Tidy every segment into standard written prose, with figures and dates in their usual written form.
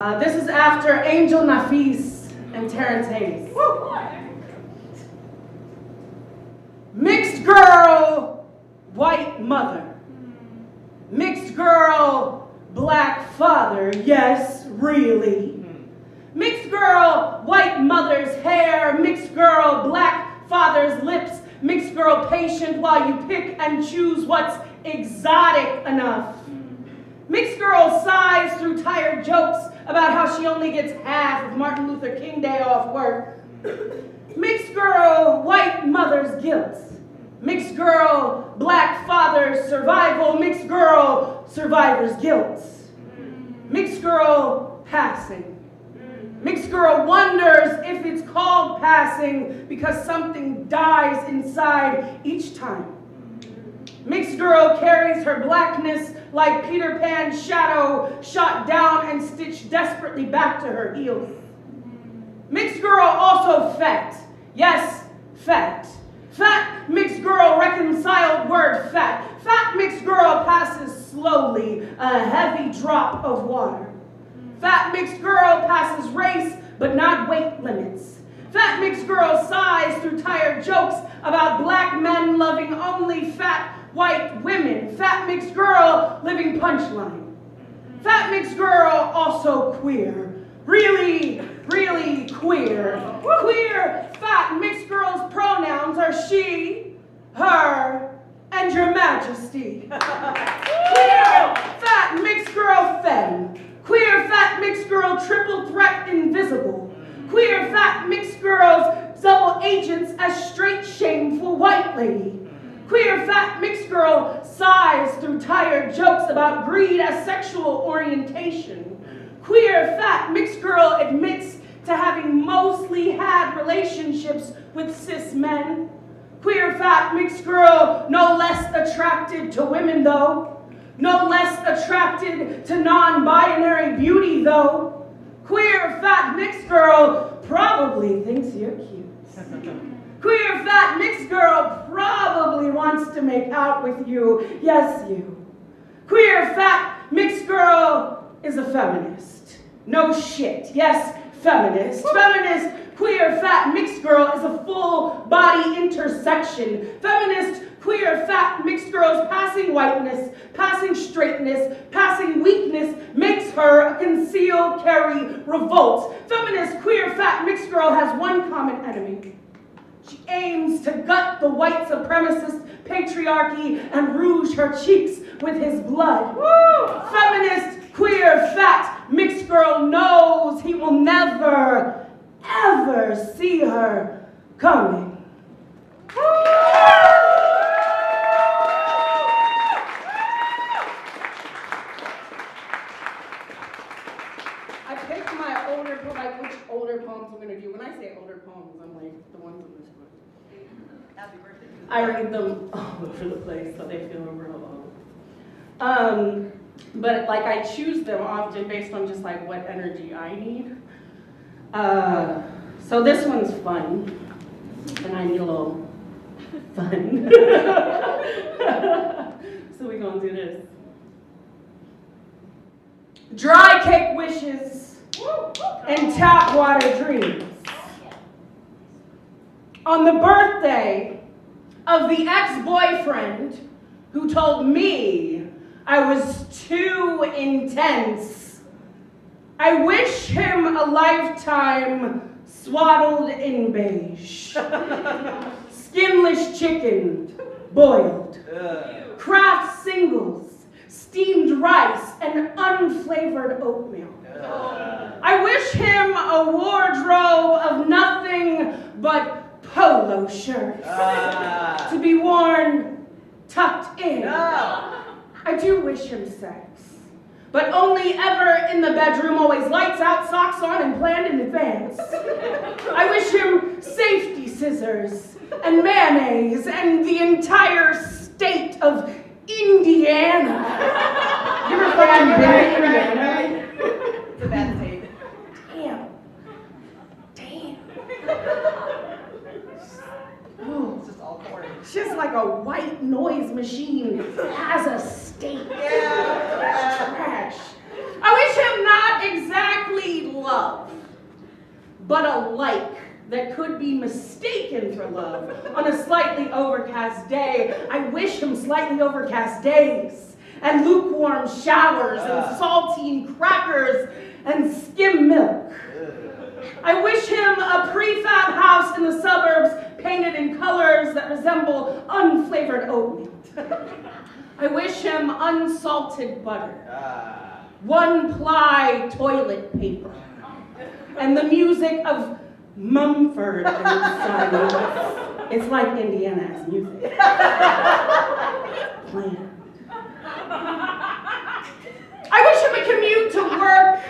This is after Angel Nafis and Terrence Hayes. Woo. Mixed girl, white mother. Mixed girl, black father, yes, really. Mixed girl, white mother's hair. Mixed girl, black father's lips. Mixed girl, patient while you pick and choose what's exotic enough. Mixed girl sighs through tired jokes about how she only gets half of Martin Luther King Day off work. Mixed girl, white mother's guilt. Mixed girl, black father's survival. Mixed girl, survivor's guilt. Mixed girl, passing. Mixed girl wonders if it's called passing because something dies inside each time. Mixed girl carries her blackness like Peter Pan's shadow, shot down and stitched desperately back to her heels. Mixed girl also fat. Yes, fat. Fat mixed girl reconciled word fat. Fat mixed girl passes slowly, a heavy drop of water. Fat mixed girl passes race, but not weight limits. Fat mixed girl sighs through tired jokes about black men loving only fat white women. Fat mixed girl living punchline. Fat mixed girl also queer. Really, really queer. Queer fat mixed girl's pronouns are she, her, and your majesty. Queer fat mixed girl femme. Queer fat mixed girl triple threat invisible. Queer fat mixed girls double agents as straight shameful white lady. Queer fat mixed girl sighs through tired jokes about greed as sexual orientation. Queer fat mixed girl admits to having mostly had relationships with cis men. Queer fat mixed girl no less attracted to women though. No less attracted to non-binary beauty though. Queer fat mixed girl probably thinks you're cute. Queer fat mixed girl probably wants to make out with you. Yes, you. Queer fat mixed girl is a feminist. No shit. Yes, feminist. Feminist, queer fat mixed girl is a full body intersection. Feminist, queer fat mixed girl's passing whiteness, passing straightness, passing weakness makes her a conceal, carry, revolt. Feminist, queer fat mixed girl has one common enemy. She aims to gut the white supremacist patriarchy and rouge her cheeks with his blood. Woo! Feminist, queer, fat, mixed girl knows he will never, ever see her coming. I picked my older, like which older poems I'm going to do. When I say older poems, I'm like the ones in this book. Happy birthday. I read them all over the place, so they feel real old. But like I choose them often based on just like what energy I need. So this one's fun, and I need a little fun. So we're gonna do this. Dry cake wishes and tap water dreams. On the birthday of the ex-boyfriend who told me I was too intense, I wish him a lifetime swaddled in beige. Skinless chicken, boiled. Kraft singles, steamed rice, and unflavored oatmeal. I wish him a wardrobe of nothing but polo shirts to be worn tucked in. I do wish him sex, but only ever in the bedroom, always lights out, socks on, and planned in advance. I wish him safety scissors and mayonnaise and the entire state of Indiana. You ever fucking been in Indiana? It's a bad state. Damn. It's just all corn. She's like a white noise machine as a state. Yeah. Trash. I wish him not exactly but a like that could be mistaken for love on a slightly overcast day. I wish him slightly overcast days and lukewarm showers and saltine crackers and skim milk. I wish him a prefab house in the suburbs painted in colors that resemble unflavored oatmeal. I wish him unsalted butter, one-ply toilet paper, and the music of Mumford and Sons. It's like Indiana's music. Planned. I wish him a commute to work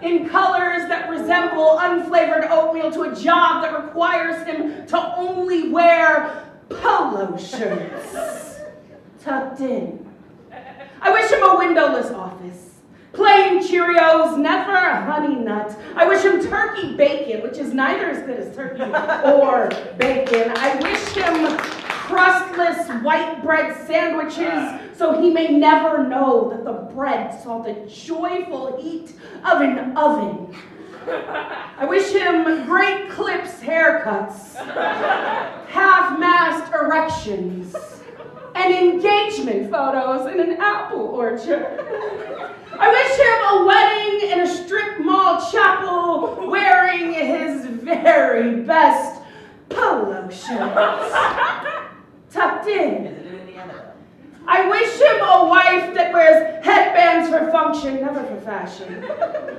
in colors that resemble unflavored oatmeal, to a job that requires him to only wear polo shirts tucked in. I wish him a windowless office. Plain Cheerios, never a honey nut. I wish him turkey bacon, which is neither as good as turkey or bacon. I wish him crustless white bread sandwiches so he may never know that the bread saw the joyful heat of an oven. I wish him great clips haircuts, half-mast erections, and engagement photos in an apple orchard. I wish him a wedding in a strip mall chapel wearing his very best polo shirts tucked in. I wish him a wife that wears headbands for function, never for fashion,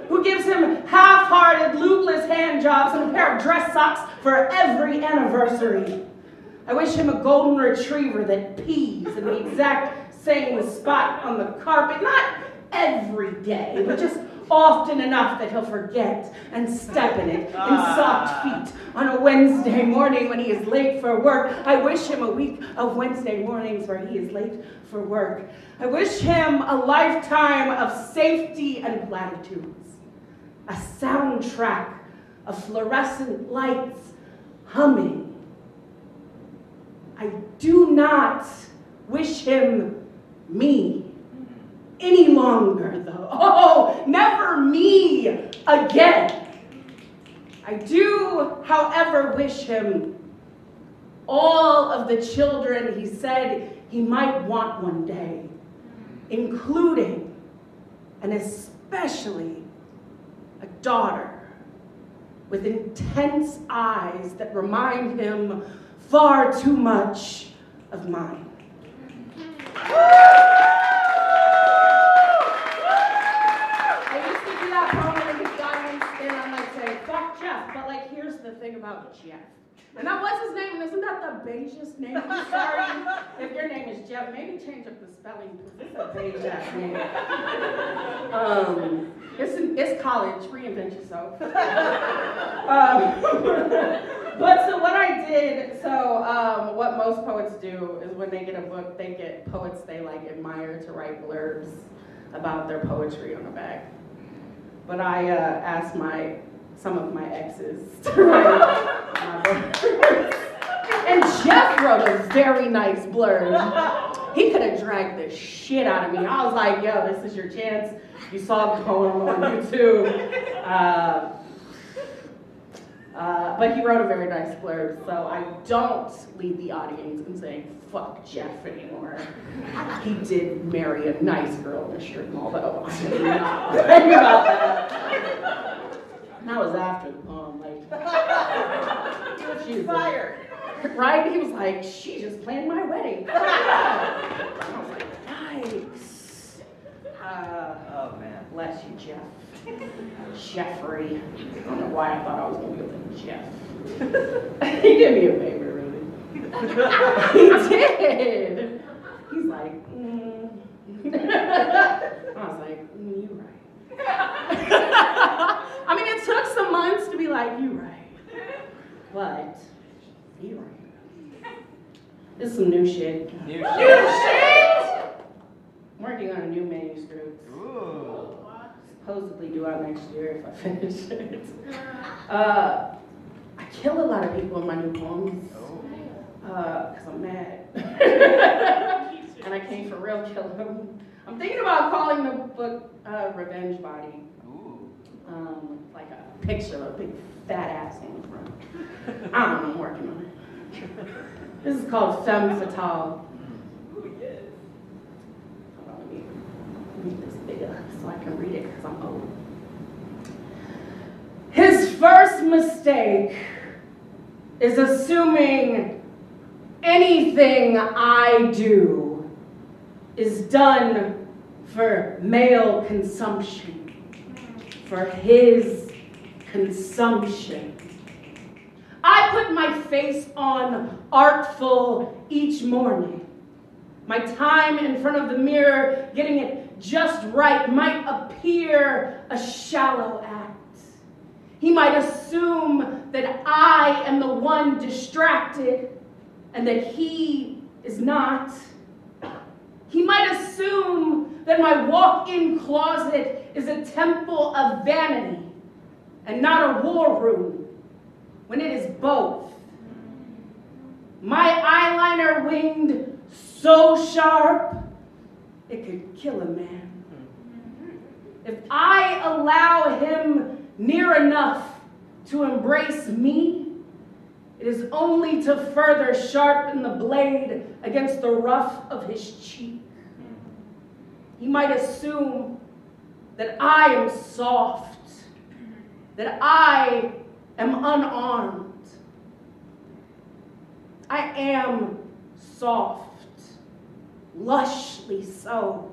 who gives him half-hearted, lubeless hand jobs and a pair of dress socks for every anniversary. I wish him a golden retriever that pees in the exact same spot on the carpet, not every day, but just often enough that he'll forget and step in it in soft feet on a Wednesday morning when he is late for work. I wish him a week of Wednesday mornings where he is late for work. I wish him a lifetime of safety and platitudes, a soundtrack of fluorescent lights humming. I do not wish him me any longer, though. Oh, never me again. I do, however, wish him all of the children he said he might want one day, including and especially a daughter with intense eyes that remind him far too much of mine. But like, here's the thing about Jeff. And that was his name, and isn't that the beigest name? I'm sorry if your name is Jeff. Maybe change up the spelling, because it's a beige-ass name. It's college. Reinvent yourself. But so what I did, what most poets do is when they get a book, they get poets they like admire to write blurbs about their poetry on the back. But I asked some of my exes to write my blurbs. And Jeff wrote a very nice blurb. He could have dragged the shit out of me. I was like, yo, this is your chance. You saw the poem on YouTube. But he wrote a very nice blurb, so I don't lead the audience in saying, fuck Jeff anymore. He did marry a nice girl in a strip mall, though. I'm not thinking about that. And that was after the poem, like, He was fired. Right? He was like, she just planned my wedding. I was like, yikes. Oh, man. Bless you, Jeff. Jeffrey. I don't know why I thought I was going to be with Jeff. He did me a favor, really. He did. He's like, I was like, you right. I mean, it took some months to be like, you right. But, you right. This is some new shit. New New shit? shit? I'm working on a new manuscript. Ooh. Supposedly due out next year if I finish it. I kill a lot of people in my new poems. Because I'm mad. And I can't for real kill them. I'm thinking about calling the book Revenge Body. Ooh. Like a picture of a big fat ass on the front. I don't know, I'm working on it. This is called Femme Fatale. Ooh, yes. Hold on, let me make this bigger so I can read it because I'm old. His first mistake is assuming anything I do is done for male consumption, for his consumption. I put my face on artful each morning. My time in front of the mirror, getting it just right, might appear a shallow act. He might assume that I am the one distracted and that he is not. He might assume that my walk-in closet is a temple of vanity and not a war room, when it is both. My eyeliner winged so sharp, it could kill a man. If I allow him near enough to embrace me, it is only to further sharpen the blade against the ruff of his cheek. He might assume that I am soft, that I am unarmed. I am soft, lushly so,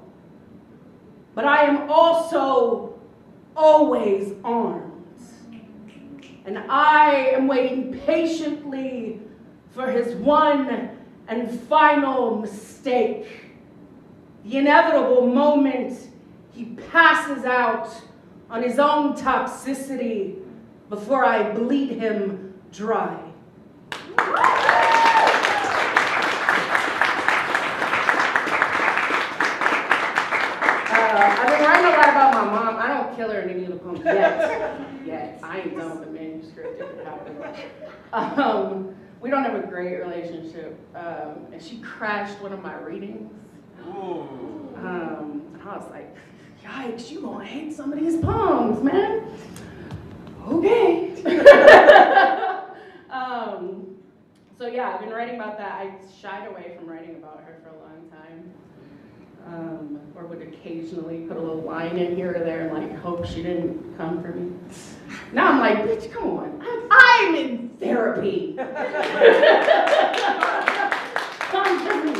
but I am also always armed. And I am waiting patiently for his one and final mistake, the inevitable moment he passes out on his own toxicity before I bleed him dry. I've been writing a lot about my mom. I don't kill her in any of the poems yet. I ain't done with the manuscript. It could happen. We don't have a great relationship. And she crashed one of my readings. I was like, yikes, you gonna hate some of these poems, man. Okay. So yeah, I've been writing about that. I shied away from writing about her for a long time. Or would occasionally put a little line in here or there and like hope she didn't come for me. Now I'm like, bitch, come on. I'm in therapy. Come for me.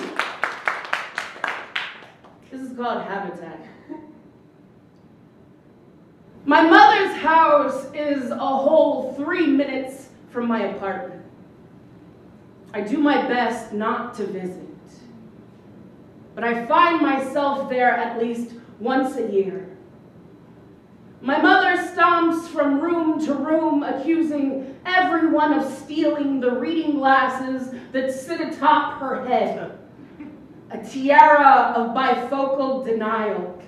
This is called Habitat. My mother's house is a whole 3 minutes from my apartment. I do my best not to visit, but I find myself there at least once a year. My mother stomps from room to room, accusing everyone of stealing the reading glasses that sit atop her head, a tiara of bifocal denial.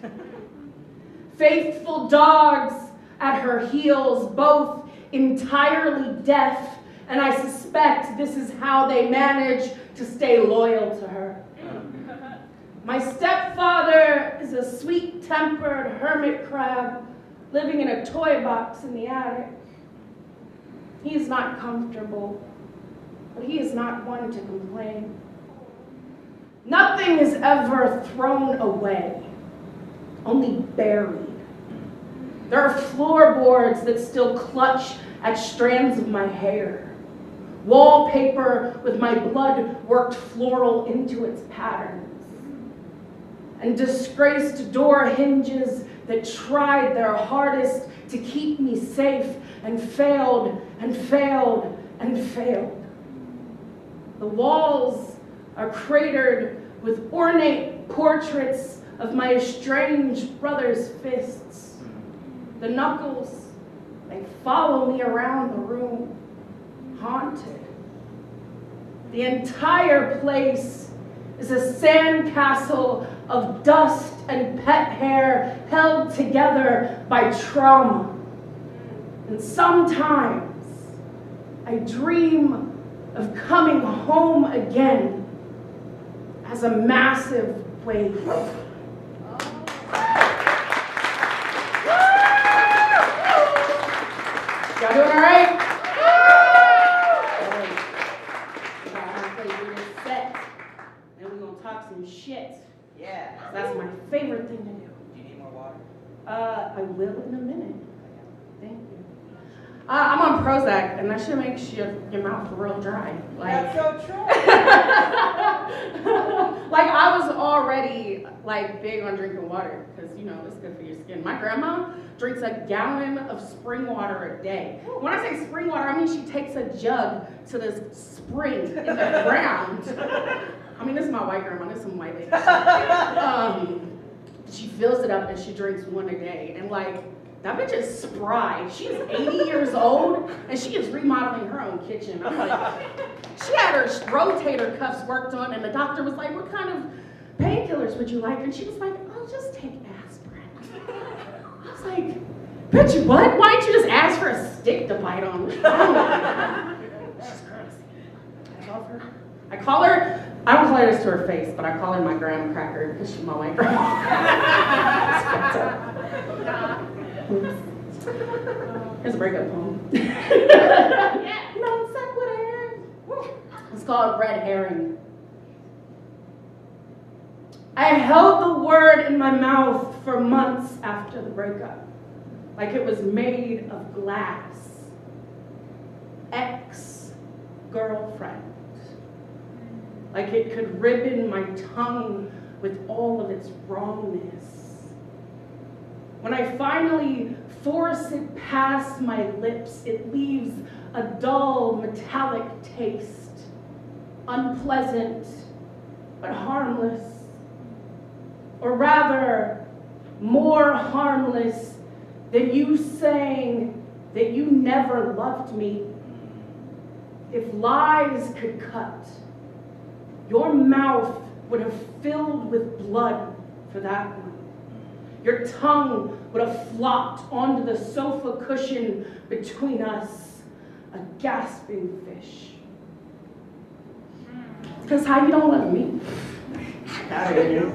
Faithful dogs at her heels, both entirely deaf, and I suspect this is how they manage to stay loyal to her. My stepfather is a sweet-tempered hermit crab living in a toy box in the attic. He is not comfortable, but he is not one to complain. Nothing is ever thrown away, only buried. There are floorboards that still clutch at strands of my hair. Wallpaper with my blood worked floral into its patterns. And disgraced door hinges that tried their hardest to keep me safe and failed and failed and failed. The walls are cratered with ornate portraits of my estranged brother's fists. The knuckles, they follow me around the room, haunted. The entire place is a sandcastle of dust and pet hair held together by trauma. And sometimes I dream of coming home again as a massive wave. Prozac, and that shit makes your mouth real dry. Like, That's so true. like, I was already, like, big on drinking water, because, you know, it's good for your skin. My grandma drinks a gallon of spring water a day. When I say spring water, I mean she takes a jug to this spring in the ground. I mean, this is my white grandma, this is some white lady. She fills it up and she drinks one a day. And like, that bitch is spry. She's 80 years old and she is remodeling her own kitchen. I'm like, she had her rotator cuffs worked on and the doctor was like, what kind of painkillers would you like? And she was like, I'll just take aspirin. I was like, bitch, what? Why didn't you just ask for a stick to bite on? She's crazy. I call her, I don't call her this to her face, but I call her my graham cracker because she's my white grandma. Here's a breakup poem. Non sequitur. It's called Red Herring. I held the word in my mouth for months after the breakup, like it was made of glass. Ex-girlfriend. Like it could ribbon my tongue with all of its wrongness. When I finally force it past my lips, it leaves a dull, metallic taste, unpleasant, but harmless. Or rather, more harmless than you saying that you never loved me. If lies could cut, your mouth would have filled with blood for that one. Your tongue would have flopped onto the sofa cushion between us, a gasping fish. Because how you don't love me? Out of here.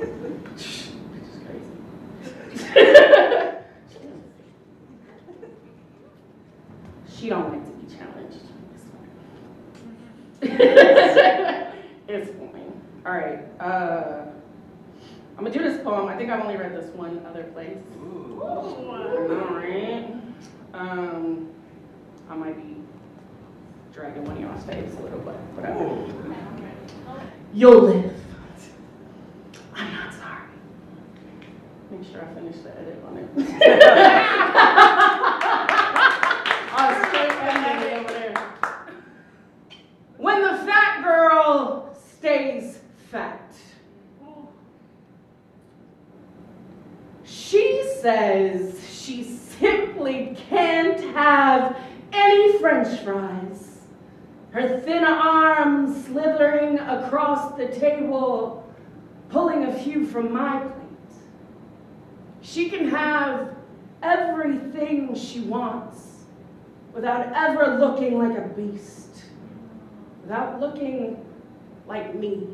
She don't like to be challenged. It's fine. All right. I'm gonna do this poem. I think I've only read this one other place. Ooh. All right. I might be dragging one of y'all's face a little bit. Whatever. Ooh. You'll live. I'm not sorry. Make sure I finish the edit on it. Over there. When the fat girl stays fat. She says she simply can't have any French fries. Her thin arms slithering across the table, pulling a few from my plate. She can have everything she wants without ever looking like a beast, without looking like me.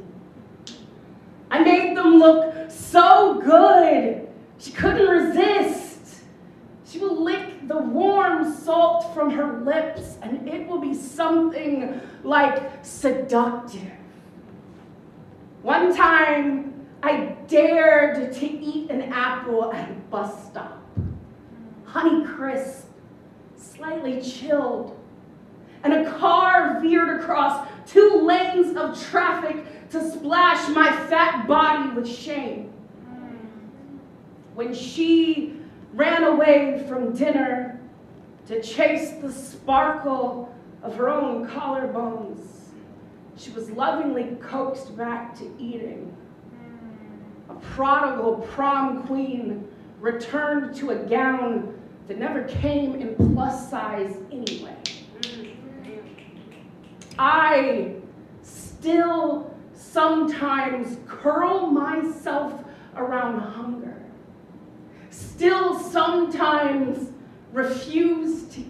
I made them look so good, she couldn't resist. She will lick the warm salt from her lips, and it will be something like seductive. One time, I dared to eat an apple at a bus stop. Honey crisp, slightly chilled, and a car veered across 2 lanes of traffic to splash my fat body with shame. When she ran away from dinner to chase the sparkle of her own collarbones, she was lovingly coaxed back to eating. A prodigal prom queen returned to a gown that never came in plus size anyway. I still sometimes curl myself around hunger. Still sometimes refuse to eat.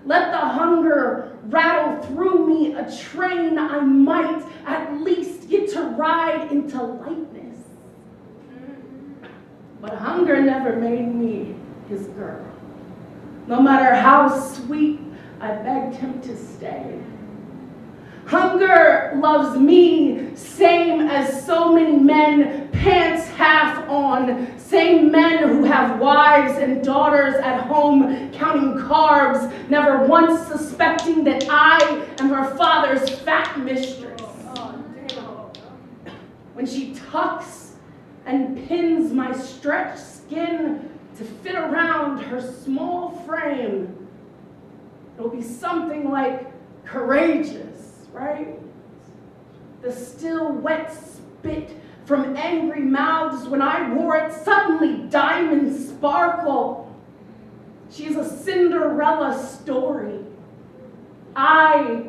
Let the hunger rattle through me a train I might at least get to ride into lightness. But hunger never made me his girl. No matter how sweet I begged him to stay. Hunger loves me, same as so many men, pants half on, same men who have wives and daughters at home, counting carbs, never once suspecting that I am her father's fat mistress. When she tucks and pins my stretched skin to fit around her small frame, it'll be something like courageous, right? The still wet spit from angry mouths when I wore it, suddenly diamond sparkle. She's a Cinderella story. I,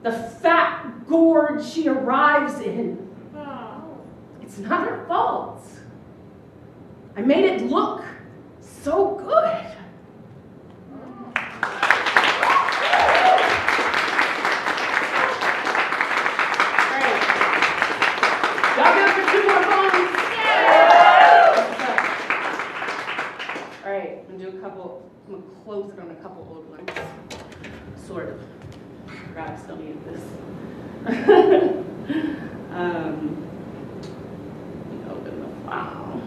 the fat gorge she arrives in. It's not her fault. I made it look so good. I'm gonna close it on a couple old ones. Sort of. God, I still need this. Open the file.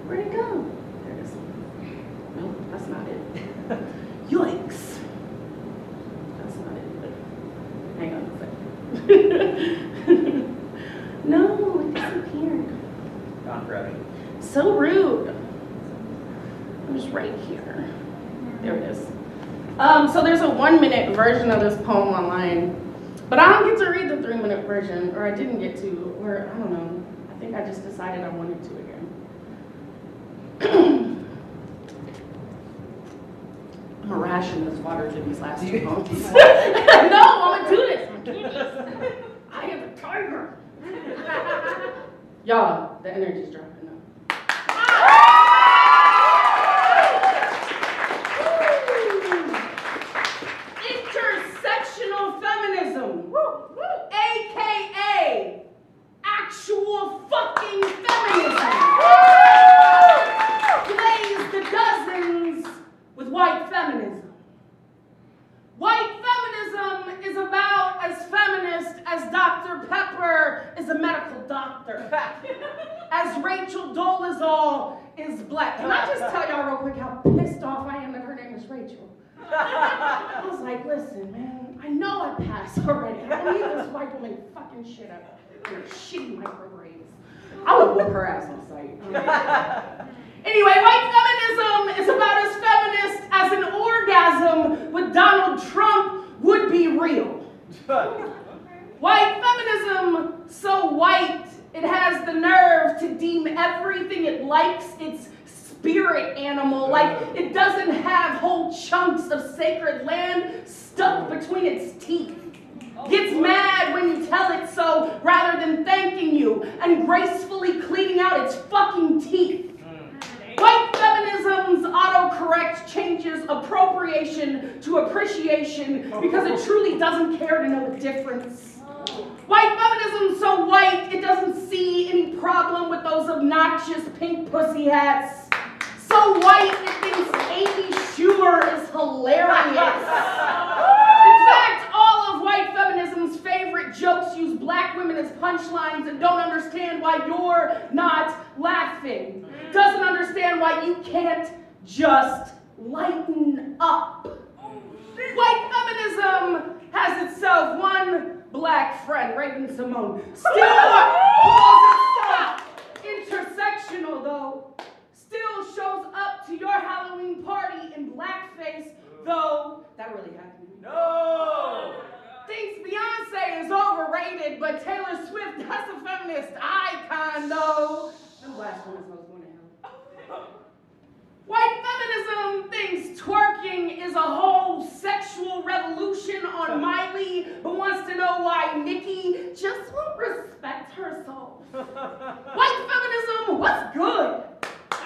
Where'd it go? There it is. Nope, that's not it. Yikes. That's not it, but hang on a second. No, it disappeared. Gone forever. So rude. It was right here. There it is. So there's a 1-minute version of this poem online, but I don't get to read the 3-minute version, or I didn't get to, or I don't know. I think I just decided I wanted to again. I'm gonna ration this water to these last 2 poems. No, I'm gonna do this. I'm doing this. I am a tiger. Y'all, the energy's dropping now. Feminism, aka actual fucking feminism, plays the dozens with white feminism. White feminism is about as feminist as Dr. Pepper is a medical doctor, as Rachel Dolezal is black. Can I just tell y'all real quick how pissed off I am that her name is Rachel? I was like, listen, man, I know I passed already. I don't need this white woman fucking shit up in her shitty microbraids. I would whoop her ass on sight. Anyway, white feminism is about as feminist as an orgasm with Donald Trump would be real. White feminism, so white, it has the nerve to deem everything it likes its spirit animal, like it doesn't have whole chunks of sacred land stuck between its teeth. Gets mad when you tell it so rather than thanking you and gracefully cleaning out its fucking teeth. White feminism's autocorrect changes appropriation to appreciation because it truly doesn't care to know the difference. White feminism so white it doesn't see any problem with those obnoxious pink pussy hats. So white it thinks Amy Schumer is hilarious. In fact, all of white feminism's favorite jokes use black women as punchlines and don't understand why you're not laughing. Doesn't understand why you can't just lighten up. White feminism has itself one black friend, Raven Simone. Still calls itself intersectional though. Still shows up to your Halloween party in blackface, though that really happened. No! Thinks Beyonce is overrated, but Taylor Swift, that's a feminist icon, though. Them blasphemous hoes going to hell. White feminism thinks twerking is a whole sexual revolution on Miley, but wants to know why Nicki just won't respect herself. White feminism, what's good?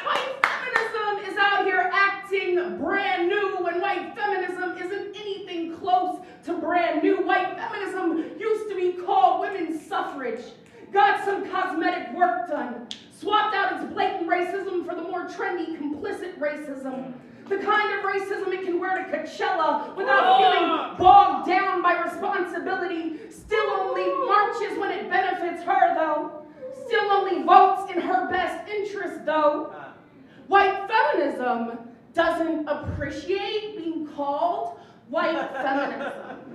White feminism is out here acting brand new when white feminism isn't anything close to brand new. White feminism used to be called women's suffrage, got some cosmetic work done, swapped out its blatant racism for the more trendy complicit racism. The kind of racism it can wear to Coachella without feeling bogged down by responsibility. Still only marches when it benefits her though. Still only votes in her best interest though. White feminism doesn't appreciate being called white feminism.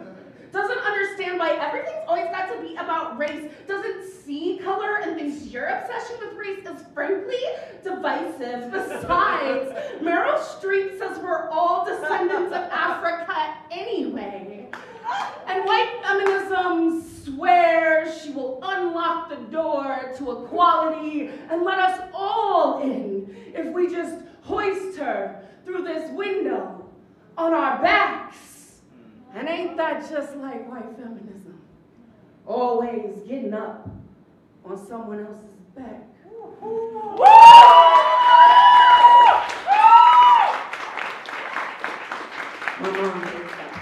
Doesn't understand why everything's always got to be about race. Doesn't see color and thinks your obsession with race is frankly divisive. Besides, Meryl Streep says we're all descendants of Africa anyway. And white feminism swears she will unlock the door to equality and let us all in if we just hoist her through this window on our backs. And ain't that just like white feminism? Always getting up on someone else's back. My mom hates that.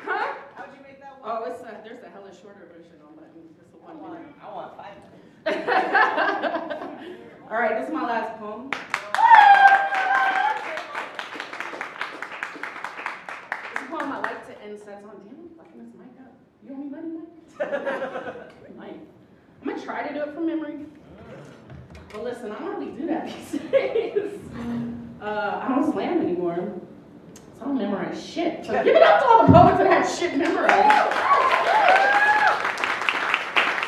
Huh? How'd you make that one? Oh, there's a hella shorter version on that. It's a 1 minute. I want 5 minutes. All right, this is my last poem. I like to end sets on. Damn, I'm fucking this mic up. You owe me money, Mike? I'm gonna try to do it from memory. But listen, I don't really do that these days. I don't slam anymore, so I don't memorize shit. So give it up to all the poets that have shit memorized.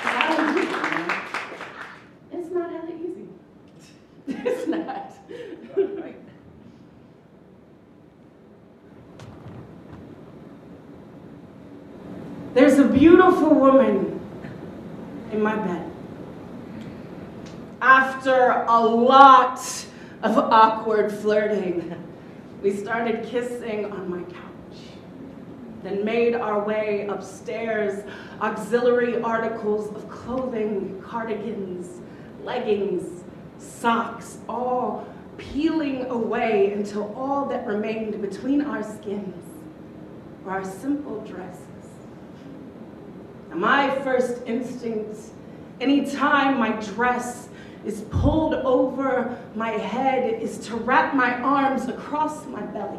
I don't do that. It's not hella easy. It's not. Right. There's a beautiful woman in my bed. After a lot of awkward flirting, we started kissing on my couch, then made our way upstairs, auxiliary articles of clothing, cardigans, leggings, socks, all peeling away until all that remained between our skins were our simple dresses. My first instinct, anytime my dress is pulled over my head, is to wrap my arms across my belly.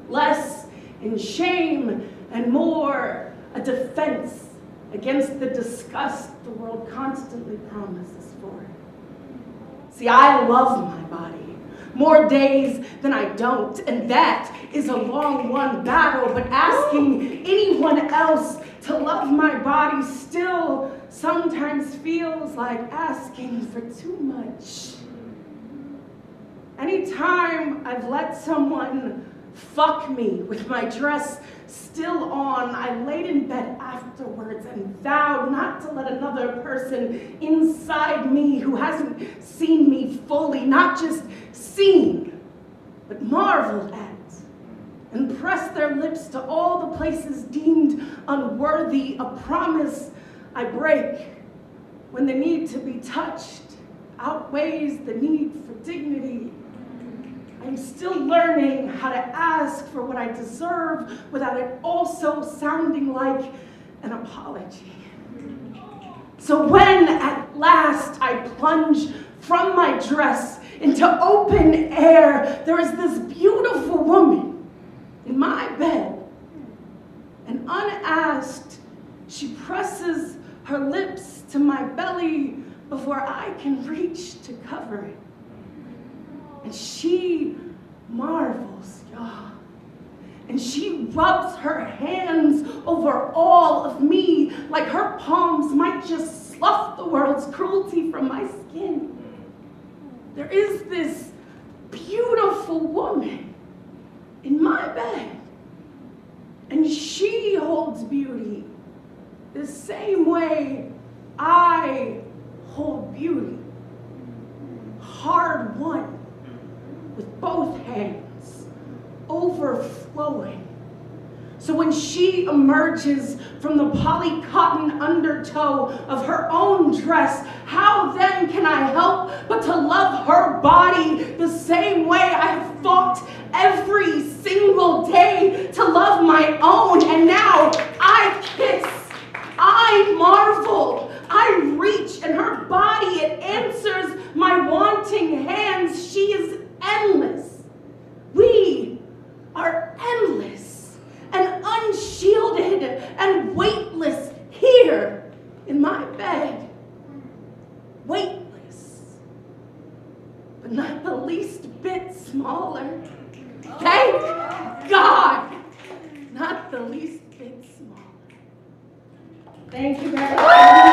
Less in shame and more a defense against the disgust the world constantly promises for it. See, I love my body. More days than I don't, and that is a long-won battle, but asking anyone else to love my body still sometimes feels like asking for too much. Anytime I've let someone fuck me with my dress still on, I laid in bed afterwards and vowed not to let another person inside me who hasn't seen me fully, not just seen, but marveled at, and pressed their lips to all the places deemed unworthy, a promise I break when the need to be touched outweighs the need for dignity. I'm still learning how to ask for what I deserve without it also sounding like an apology. So when at last I plunge from my dress into open air, there is this beautiful woman in my bed, and unasked, she presses her lips to my belly before I can reach to cover it. And she marvels, y'all. And she rubs her hands over all of me like her palms might just slough the world's cruelty from my skin. There is this beautiful woman in my bed, and she holds beauty the same way I hold beauty, hard won, with both hands, overflowing. So when she emerges from the poly-cotton undertow of her own dress, how then can I help but to love her body the same way I have fought every single day to love my own? And now I kiss, I marvel, I reach, and her body, it answers my wanting hands. She is endless. We are endless and unshielded and weightless here in my bed. Weightless. but not the least bit smaller. Thank God, not the least bit smaller. Thank you very much.